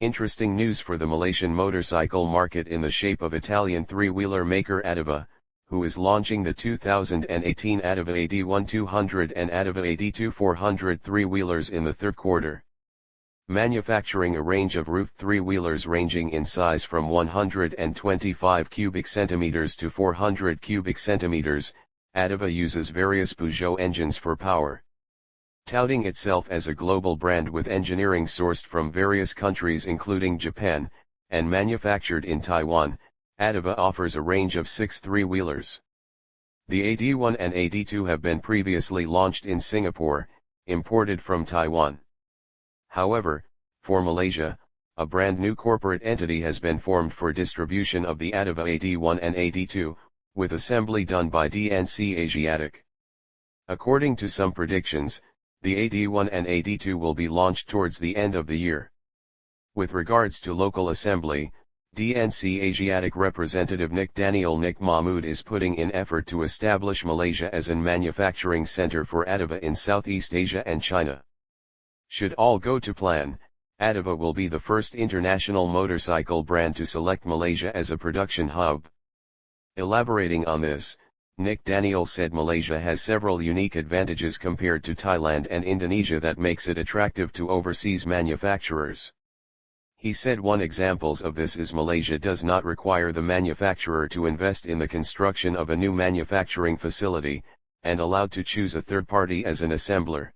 Interesting news for the Malaysian motorcycle market in the shape of Italian three-wheeler maker Adiva, who is launching the 2018 Adiva AD1 200 and Adiva AD2 400 three-wheelers in the third quarter. Manufacturing a range of roofed three-wheelers ranging in size from 125 cubic centimeters to 400 cubic centimeters, Adiva uses various Peugeot engines for power. Touting itself as a global brand with engineering sourced from various countries including Japan, and manufactured in Taiwan, Adiva offers a range of 6 three-wheelers. The AD1 and AD2 have been previously launched in Singapore, imported from Taiwan. However, for Malaysia, a brand new corporate entity has been formed for distribution of the Adiva AD1 and AD2, with assembly done by DNC Asiatic. According to some predictions, the AD1 and AD2 will be launched towards the end of the year. With regards to local assembly, DNC Asiatic representative Nick Mahmood is putting in effort to establish Malaysia as an manufacturing center for Adiva in Southeast Asia and China. Should all go to plan, Adiva will be the first international motorcycle brand to select Malaysia as a production hub. Elaborating on this, Nick said Malaysia has several unique advantages compared to Thailand and Indonesia that makes it attractive to overseas manufacturers. He said one example of this is Malaysia does not require the manufacturer to invest in the construction of a new manufacturing facility, and allowed to choose a third party as an assembler.